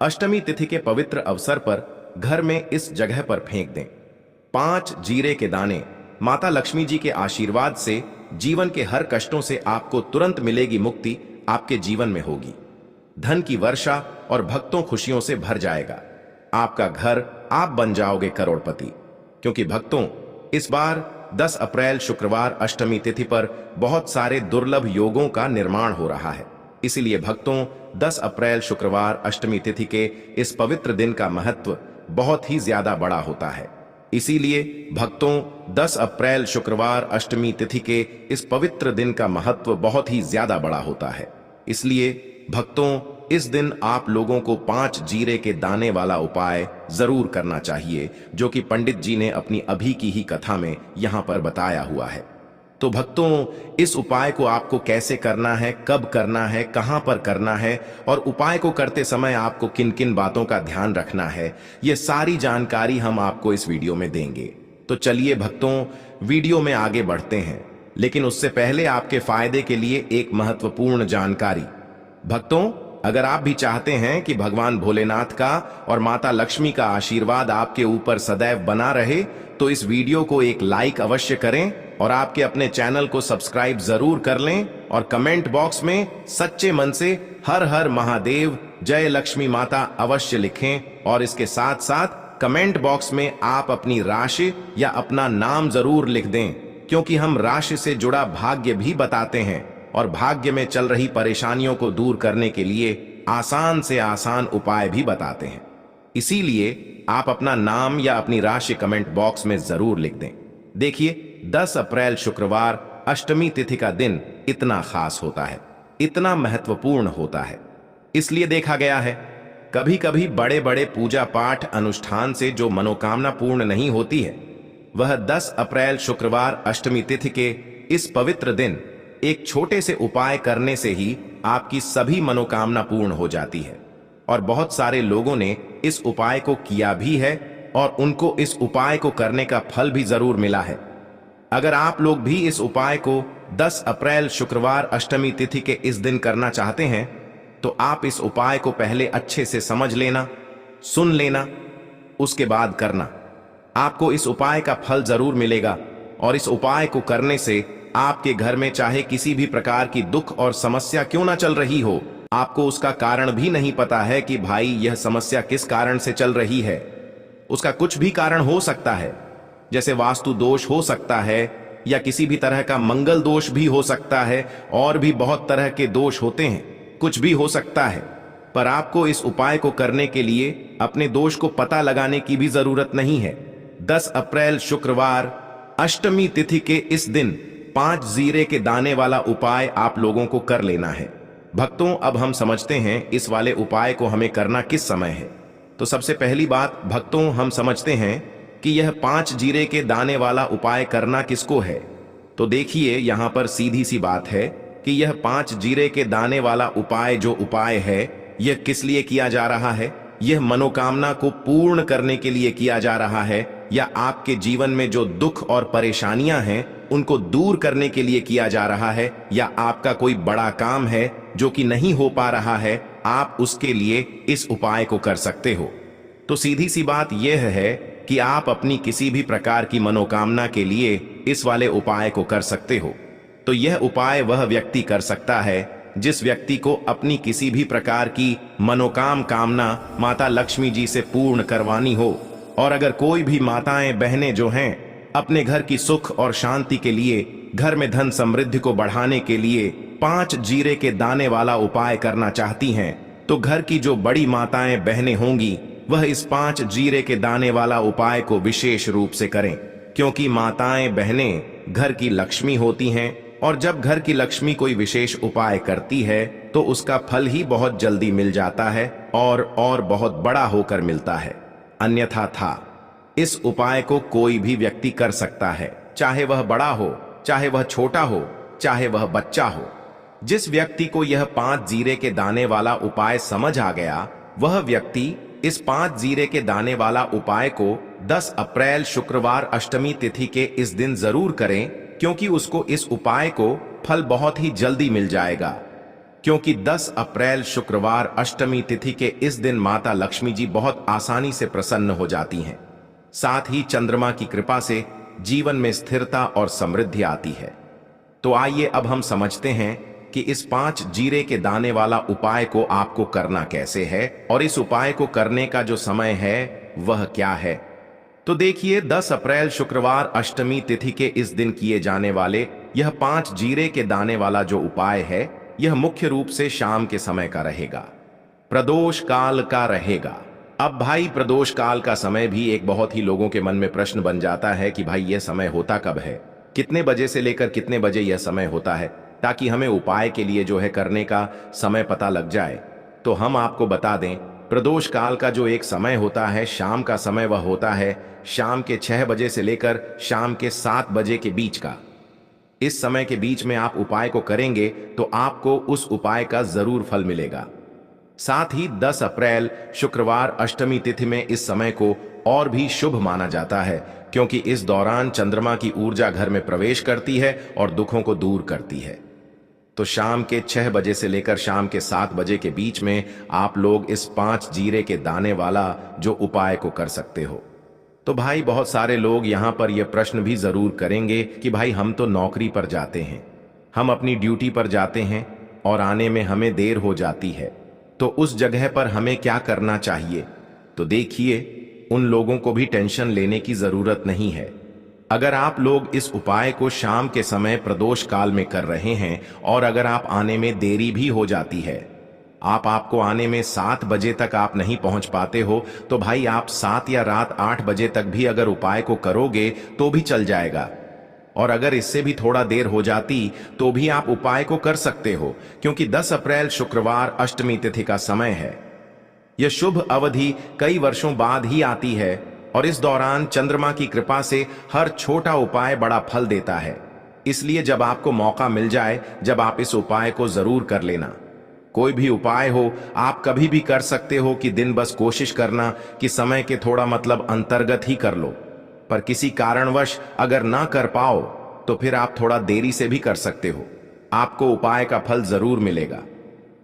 अष्टमी तिथि के पवित्र अवसर पर घर में इस जगह पर फेंक दें। 5 जीरे के दाने। माता लक्ष्मी जी के आशीर्वाद से जीवन के हर कष्टों से आपको तुरंत मिलेगी मुक्ति, आपके जीवन में होगी धन की वर्षा और भक्तों खुशियों से भर जाएगा आपका घर, आप बन जाओगे करोड़पति। क्योंकि भक्तों, इस बार 10 अप्रैल शुक्रवार अष्टमी तिथि पर बहुत सारे दुर्लभ योगों का निर्माण हो रहा है। इसीलिए भक्तों, 10 अप्रैल शुक्रवार अष्टमी तिथि के इस पवित्र दिन का महत्व बहुत ही ज्यादा बड़ा होता है। इसीलिए भक्तों, 10 अप्रैल शुक्रवार अष्टमी तिथि के इस पवित्र दिन का महत्व बहुत ही ज्यादा बड़ा होता है। इसलिए भक्तों, इस दिन आप लोगों को 5 जीरे के दाने वाला उपाय जरूर करना चाहिए, जो कि पंडित जी ने अपनी अभी की ही कथा में यहां पर बताया हुआ है। तो भक्तों, इस उपाय को आपको कैसे करना है, कब करना है, कहां पर करना है और उपाय को करते समय आपको किन किन बातों का ध्यान रखना है, ये सारी जानकारी हम आपको इस वीडियो में देंगे। तो चलिए भक्तों, वीडियो में आगे बढ़ते हैं, लेकिन उससे पहले आपके फायदे के लिए एक महत्वपूर्ण जानकारी। भक्तों, अगर आप भी चाहते हैं कि भगवान भोलेनाथ का और माता लक्ष्मी का आशीर्वाद आपके ऊपर सदैव बना रहे, तो इस वीडियो को एक लाइक अवश्य करें और आपके अपने चैनल को सब्सक्राइब जरूर कर लें और कमेंट बॉक्स में सच्चे मन से हर हर महादेव, जय लक्ष्मी माता अवश्य लिखें। और इसके साथ साथ कमेंट बॉक्स में आप अपनी राशि या अपना नाम जरूर लिख दें, क्योंकि हम राशि से जुड़ा भाग्य भी बताते हैं और भाग्य में चल रही परेशानियों को दूर करने के लिए आसान से आसान उपाय भी बताते हैं। इसीलिए आप अपना नाम या अपनी राशि कमेंट बॉक्स में जरूर लिख दें। देखिए, 10 अप्रैल शुक्रवार अष्टमी तिथि का दिन इतना खास होता है, इतना महत्वपूर्ण होता है। इसलिए देखा गया है, कभी कभी बड़े बड़े पूजा पाठ अनुष्ठान से जो मनोकामना पूर्ण नहीं होती है, वह 10 अप्रैल शुक्रवार अष्टमी तिथि के इस पवित्र दिन एक छोटे से उपाय करने से ही आपकी सभी मनोकामना पूर्ण हो जाती है। और बहुत सारे लोगों ने इस उपाय को किया भी है और उनको इस उपाय को करने का फल भी जरूर मिला है। अगर आप लोग भी इस उपाय को 10 अप्रैल शुक्रवार अष्टमी तिथि के इस दिन करना चाहते हैं, तो आप इस उपाय को पहले अच्छे से समझ लेना, सुन लेना, उसके बाद करना। आपको इस उपाय का फल जरूर मिलेगा और इस उपाय को करने से आपके घर में चाहे किसी भी प्रकार की दुख और समस्या क्यों ना चल रही हो, आपको उसका कारण भी नहीं पता है कि भाई यह समस्या किस कारण से चल रही है। उसका कुछ भी कारण हो सकता है, जैसे वास्तु दोष हो सकता है या किसी भी तरह का मंगल दोष भी हो सकता है, और भी बहुत तरह के दोष होते हैं, कुछ भी हो सकता है। पर आपको इस उपाय को करने के लिए अपने दोष को पता लगाने की भी जरूरत नहीं है। 10 अप्रैल शुक्रवार अष्टमी तिथि के इस दिन 5 जीरे के दाने वाला उपाय आप लोगों को कर लेना है। भक्तों, अब हम समझते हैं इस वाले उपाय को हमें करना किस समय है। तो सबसे पहली बात भक्तों, हम समझते हैं कि यह 5 जीरे के दाने वाला उपाय करना किसको है। तो देखिए, यहां पर सीधी सी बात है कि यह 5 जीरे के दाने वाला उपाय जो उपाय है, यह किस लिए किया जा रहा है। यह मनोकामना को पूर्ण करने के लिए किया जा रहा है, या आपके जीवन में जो दुख और परेशानियां हैं उनको दूर करने के लिए किया जा रहा है, या आपका कोई बड़ा काम है जो कि नहीं हो पा रहा है, आप उसके लिए इस उपाय को कर सकते हो। तो सीधी सी बात यह है कि आप अपनी किसी भी प्रकार की मनोकामना के लिए इस वाले उपाय को कर सकते हो। तो यह उपाय वह व्यक्ति कर सकता है जिस व्यक्ति को अपनी किसी भी प्रकार की कामना माता लक्ष्मी जी से पूर्ण करवानी हो। और अगर कोई भी माताएं बहनें जो हैं अपने घर की सुख और शांति के लिए, घर में धन समृद्धि को बढ़ाने के लिए 5 जीरे के दाने वाला उपाय करना चाहती हैं, तो घर की जो बड़ी माताएं बहनें होंगी वह इस 5 जीरे के दाने वाला उपाय को विशेष रूप से करें। क्योंकि माताएं बहनें घर की लक्ष्मी होती हैं, और जब घर की लक्ष्मी कोई विशेष उपाय करती है तो उसका फल ही बहुत जल्दी मिल जाता है और बहुत बड़ा होकर मिलता है। अन्यथा इस उपाय को कोई भी व्यक्ति कर सकता है, चाहे वह बड़ा हो, चाहे वह छोटा हो, चाहे वह बच्चा हो। जिस व्यक्ति को यह 5 जीरे के दाने वाला उपाय समझ आ गया, वह व्यक्ति इस 5 जीरे के दाने वाला उपाय को 10 अप्रैल शुक्रवार अष्टमी तिथि के इस दिन जरूर करें, क्योंकि उसको इस उपाय को फल बहुत ही जल्दी मिल जाएगा। क्योंकि 10 अप्रैल शुक्रवार अष्टमी तिथि के इस दिन माता लक्ष्मी जी बहुत आसानी से प्रसन्न हो जाती हैं। साथ ही चंद्रमा की कृपा से जीवन में स्थिरता और समृद्धि आती है। तो आइए अब हम समझते हैं कि इस 5 जीरे के दाने वाला उपाय को आपको करना कैसे है और इस उपाय को करने का जो समय है वह क्या है। तो देखिए, 10 अप्रैल शुक्रवार अष्टमी तिथि के इस दिन किए जाने वाले यह 5 जीरे के दाने वाला जो उपाय है, यह मुख्य रूप से शाम के समय का रहेगा, प्रदोष काल का रहेगा। अब भाई, प्रदोष काल का समय भी एक बहुत ही लोगों के मन में प्रश्न बन जाता है कि भाई यह समय होता कब है, कितने बजे से लेकर कितने बजे यह समय होता है, ताकि हमें उपाय के लिए जो है करने का समय पता लग जाए। तो हम आपको बता दें, प्रदोष काल का जो एक समय होता है, शाम का समय, वह होता है शाम के 6 बजे से लेकर शाम के 7 बजे के बीच का। इस समय के बीच में आप उपाय को करेंगे तो आपको उस उपाय का जरूर फल मिलेगा। साथ ही 10 अप्रैल शुक्रवार अष्टमी तिथि में इस समय को और भी शुभ माना जाता है, क्योंकि इस दौरान चंद्रमा की ऊर्जा घर में प्रवेश करती है और दुखों को दूर करती है। तो शाम के 6 बजे से लेकर शाम के 7 बजे के बीच में आप लोग इस 5 जीरे के दाने वाला जो उपाय को कर सकते हो। तो भाई, बहुत सारे लोग यहां पर यह प्रश्न भी जरूर करेंगे कि भाई हम तो नौकरी पर जाते हैं, हम अपनी ड्यूटी पर जाते हैं और आने में हमें देर हो जाती है, तो उस जगह पर हमें क्या करना चाहिए। तो देखिए, उन लोगों को भी टेंशन लेने की जरूरत नहीं है। अगर आप लोग इस उपाय को शाम के समय प्रदोष काल में कर रहे हैं और अगर आप आने में देरी भी हो जाती है, आपको आने में 7 बजे तक आप नहीं पहुंच पाते हो, तो भाई आप 7 या रात 8 बजे तक भी अगर उपाय को करोगे तो भी चल जाएगा। और अगर इससे भी थोड़ा देर हो जाती तो भी आप उपाय को कर सकते हो, क्योंकि 10 अप्रैल शुक्रवार अष्टमी तिथि का समय है। यह शुभ अवधि कई वर्षों बाद ही आती है और इस दौरान चंद्रमा की कृपा से हर छोटा उपाय बड़ा फल देता है। इसलिए जब आपको मौका मिल जाए, जब आप इस उपाय को जरूर कर लेना। कोई भी उपाय हो, आप कभी भी कर सकते हो कि दिन बस कोशिश करना कि समय के थोड़ा मतलब अंतर्गत ही कर लो। पर किसी कारणवश अगर ना कर पाओ तो फिर आप थोड़ा देरी से भी कर सकते हो, आपको उपाय का फल जरूर मिलेगा।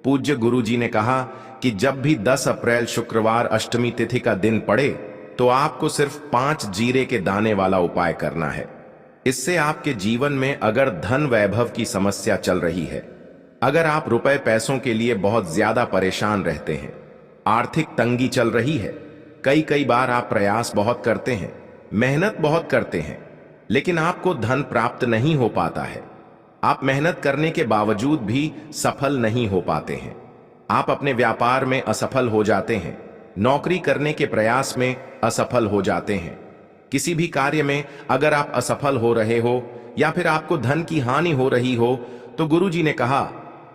पूज्य गुरु जी ने कहा कि जब भी 10 अप्रैल शुक्रवार अष्टमी तिथि का दिन पड़े तो आपको सिर्फ 5 जीरे के दाने वाला उपाय करना है। इससे आपके जीवन में अगर धन वैभव की समस्या चल रही है, अगर आप रुपए पैसों के लिए बहुत ज्यादा परेशान रहते हैं, आर्थिक तंगी चल रही है, कई बार आप प्रयास बहुत करते हैं, मेहनत बहुत करते हैं, लेकिन आपको धन प्राप्त नहीं हो पाता है, आप मेहनत करने के बावजूद भी सफल नहीं हो पाते हैं, आप अपने व्यापार में असफल हो जाते हैं, नौकरी करने के प्रयास में असफल हो जाते हैं, किसी भी कार्य में अगर आप असफल हो रहे हो या फिर आपको धन की हानि हो रही हो, तो गुरुजी ने कहा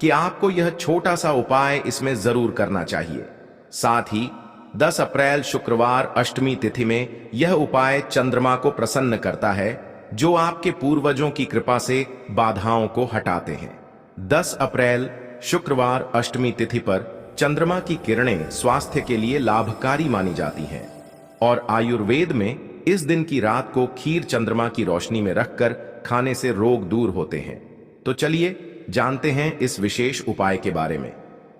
कि आपको यह छोटा सा उपाय इसमें जरूर करना चाहिए। साथ ही 10 अप्रैल शुक्रवार अष्टमी तिथि में यह उपाय चंद्रमा को प्रसन्न करता है, जो आपके पूर्वजों की कृपा से बाधाओं को हटाते हैं। 10 अप्रैल शुक्रवार अष्टमी तिथि पर चंद्रमा की किरणें स्वास्थ्य के लिए लाभकारी मानी जाती हैं और आयुर्वेद में इस दिन की रात को खीर चंद्रमा की रोशनी में रखकर खाने से रोग दूर होते हैं। तो चलिए जानते हैं इस विशेष उपाय के बारे में।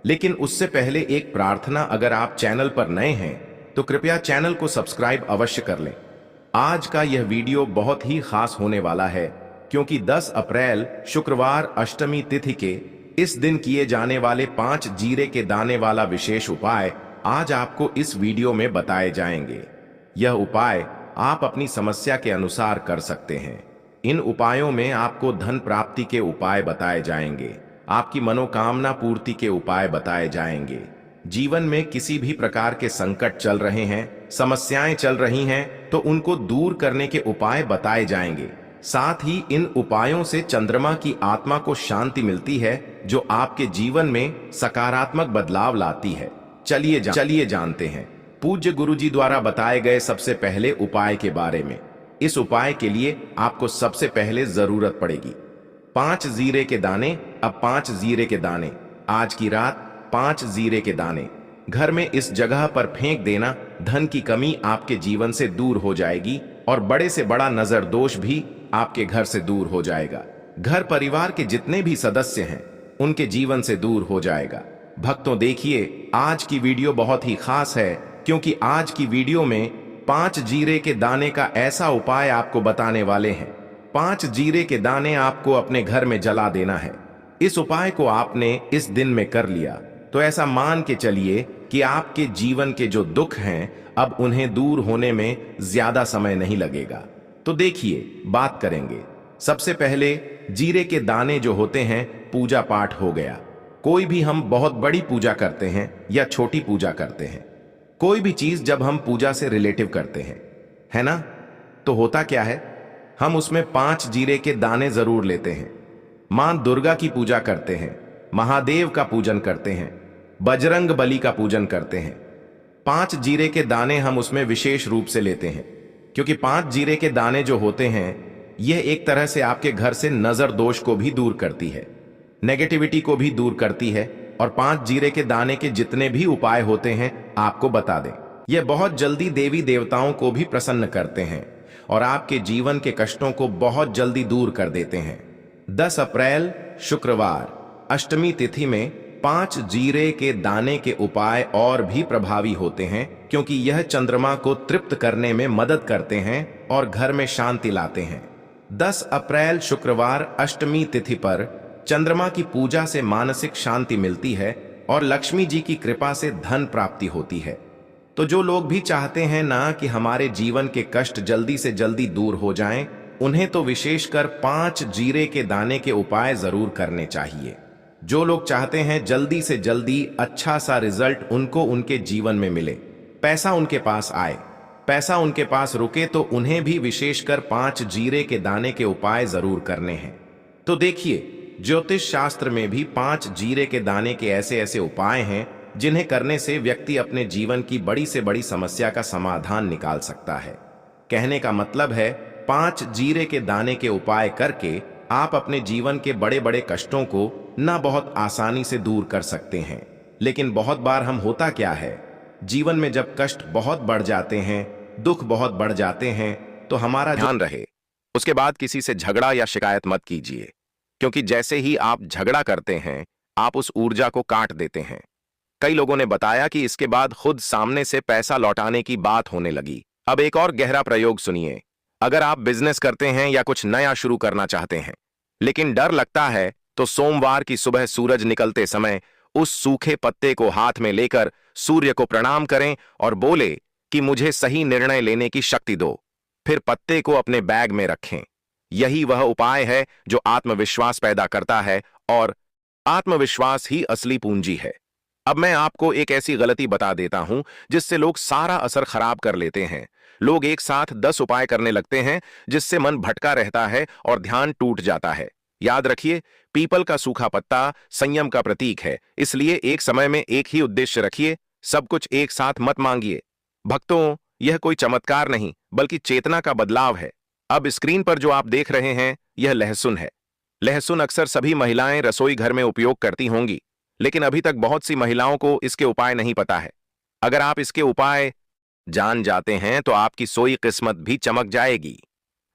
लेकिन उससे पहले एक प्रार्थना, अगर आप चैनल पर नए हैं तो कृपया चैनल को सब्सक्राइब अवश्य कर लें। आज का यह वीडियो बहुत ही खास होने वाला है, क्योंकि 10 अप्रैल शुक्रवार अष्टमी तिथि के इस दिन किए जाने वाले 5 जीरे के दाने वाला विशेष उपाय आज आपको इस वीडियो में बताए जाएंगे। यह उपाय आप अपनी समस्या के अनुसार कर सकते हैं। इन उपायों में आपको धन प्राप्ति के उपाय बताए जाएंगे, आपकी मनोकामना पूर्ति के उपाय बताए जाएंगे। जीवन में किसी भी प्रकार के संकट चल रहे हैं, समस्याएं चल रही हैं, तो उनको दूर करने के उपाय बताए जाएंगे। साथ ही इन उपायों से चंद्रमा की आत्मा को शांति मिलती है, जो आपके जीवन में सकारात्मक बदलाव लाती है। चलिए जानते हैं पूज्य गुरुजी द्वारा बताए गए सबसे पहले उपाय के बारे में। इस उपाय के लिए आपको सबसे पहले जरूरत पड़ेगी 5 जीरे के दाने। अब 5 जीरे के दाने, आज की रात 5 जीरे के दाने घर में इस जगह पर फेंक देना। धन की कमी आपके जीवन से दूर हो जाएगी और बड़े से बड़ा नजर दोष भी आपके घर से दूर हो जाएगा। घर परिवार के जितने भी सदस्य हैं उनके जीवन से दूर हो जाएगा। भक्तों देखिए, आज की वीडियो बहुत ही खास है, क्योंकि आज की वीडियो में 5 जीरे के दाने का ऐसा उपाय आपको बताने वाले हैं। 5 जीरे के दाने आपको अपने घर में जला देना है। इस उपाय को आपने इस दिन में कर लिया तो ऐसा मान के चलिए कि आपके जीवन के जो दुख हैं अब उन्हें दूर होने में ज्यादा समय नहीं लगेगा। तो देखिए, बात करेंगे। सबसे पहले जीरे के दाने जो होते हैं, पूजा पाठ हो गया। कोई भी हम बहुत बड़ी पूजा करते हैं या छोटी पूजा करते हैं, कोई भी चीज जब हम पूजा से रिलेटिव करते हैं, है ना, तो होता क्या है, हम उसमें 5 जीरे के दाने जरूर लेते हैं। मां दुर्गा की पूजा करते हैं, महादेव का पूजन करते हैं, बजरंग बली का पूजन करते हैं। 5 जीरे के दाने हम उसमें विशेष रूप से लेते हैं, क्योंकि 5 जीरे के दाने जो होते हैं, यह एक तरह से आपके घर से नजर दोष को भी दूर करती है, नेगेटिविटी को भी दूर करती है। और 5 जीरे के दाने के जितने भी उपाय होते हैं आपको बता दें, यह बहुत जल्दी देवी देवताओं को भी प्रसन्न करते हैं और आपके जीवन के कष्टों को बहुत जल्दी दूर कर देते हैं। 10 अप्रैल शुक्रवार अष्टमी तिथि में 5 जीरे के दाने के उपाय और भी प्रभावी होते हैं, क्योंकि यह चंद्रमा को तृप्त करने में मदद करते हैं और घर में शांति लाते हैं। 10 अप्रैल शुक्रवार अष्टमी तिथि पर चंद्रमा की पूजा से मानसिक शांति मिलती है और लक्ष्मी जी की कृपा से धन प्राप्ति होती है। तो जो लोग भी चाहते हैं ना कि हमारे जीवन के कष्ट जल्दी से जल्दी दूर हो जाएं, उन्हें तो विशेषकर 5 जीरे के दाने के उपाय जरूर करने चाहिए। जो लोग चाहते हैं जल्दी से जल्दी अच्छा सा रिजल्ट उनको उनके जीवन में मिले, पैसा उनके पास आए, पैसा उनके पास रुके, तो उन्हें भी विशेषकर 5 जीरे के दाने के उपाय जरूर करने हैं। तो देखिए, ज्योतिष शास्त्र में भी 5 जीरे के दाने के ऐसे ऐसे उपाय हैं जिन्हें करने से व्यक्ति अपने जीवन की बड़ी से बड़ी समस्या का समाधान निकाल सकता है। कहने का मतलब है, 5 जीरे के दाने के उपाय करके आप अपने जीवन के बड़े बड़े कष्टों को ना बहुत आसानी से दूर कर सकते हैं। लेकिन बहुत बार हम होता क्या है, जीवन में जब कष्ट बहुत बढ़ जाते हैं, दुख बहुत बढ़ जाते हैं, तो हमारा ध्यान रहे, उसके बाद किसी से झगड़ा या शिकायत मत कीजिए, क्योंकि जैसे ही आप झगड़ा करते हैं आप उस ऊर्जा को काट देते हैं। कई लोगों ने बताया कि इसके बाद खुद सामने से पैसा लौटाने की बात होने लगी। अब एक और गहरा प्रयोग सुनिए। अगर आप बिजनेस करते हैं या कुछ नया शुरू करना चाहते हैं लेकिन डर लगता है, तो सोमवार की सुबह सूरज निकलते समय उस सूखे पत्ते को हाथ में लेकर सूर्य को प्रणाम करें और बोले कि मुझे सही निर्णय लेने की शक्ति दो। फिर पत्ते को अपने बैग में रखें। यही वह उपाय है जो आत्मविश्वास पैदा करता है, और आत्मविश्वास ही असली पूंजी है। अब मैं आपको एक ऐसी गलती बता देता हूं जिससे लोग सारा असर खराब कर लेते हैं। लोग एक साथ 10 उपाय करने लगते हैं, जिससे मन भटका रहता है और ध्यान टूट जाता है। याद रखिए, पीपल का सूखा पत्ता संयम का प्रतीक है, इसलिए एक समय में एक ही उद्देश्य रखिए, सब कुछ एक साथ मत मांगिए। भक्तों, यह कोई चमत्कार नहीं बल्कि चेतना का बदलाव है। अब स्क्रीन पर जो आप देख रहे हैं, यह लहसुन है। लहसुन अक्सर सभी महिलाएं रसोई घर में उपयोग करती होंगी, लेकिन अभी तक बहुत सी महिलाओं को इसके उपाय नहीं पता है। अगर आप इसके उपाय जान जाते हैं तो आपकी सोई किस्मत भी चमक जाएगी।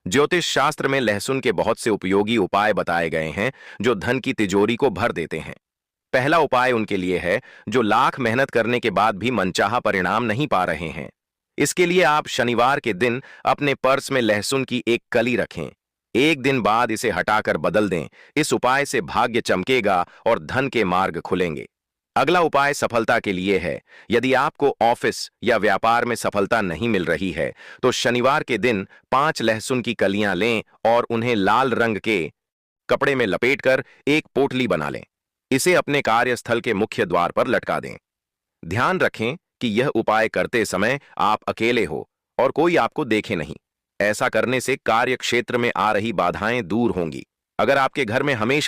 ज्योतिष शास्त्र में लहसुन के बहुत से उपयोगी उपाय बताए गए हैं जो धन की तिजोरी को भर देते हैं। पहला उपाय उनके लिए है जो लाख मेहनत करने के बाद भी मनचाहा परिणाम नहीं पा रहे हैं। इसके लिए आप शनिवार के दिन अपने पर्स में लहसुन की एक कली रखें। एक दिन बाद इसे हटाकर बदल दें। इस उपाय से भाग्य चमकेगा और धन के मार्ग खुलेंगे। अगला उपाय सफलता के लिए है। यदि आपको ऑफिस या व्यापार में सफलता नहीं मिल रही है तो शनिवार के दिन 5 लहसुन की कलियां लें और उन्हें लाल रंग के कपड़े में लपेटकर एक पोटली बना लें। इसे अपने कार्यस्थल के मुख्य द्वार पर लटका दें। ध्यान रखें कि यह उपाय करते समय आप अकेले हो और कोई आपको देखे नहीं। ऐसा करने से कार्य क्षेत्र में आ रही बाधाएं दूर होंगी। अगर आपके घर में हमेशा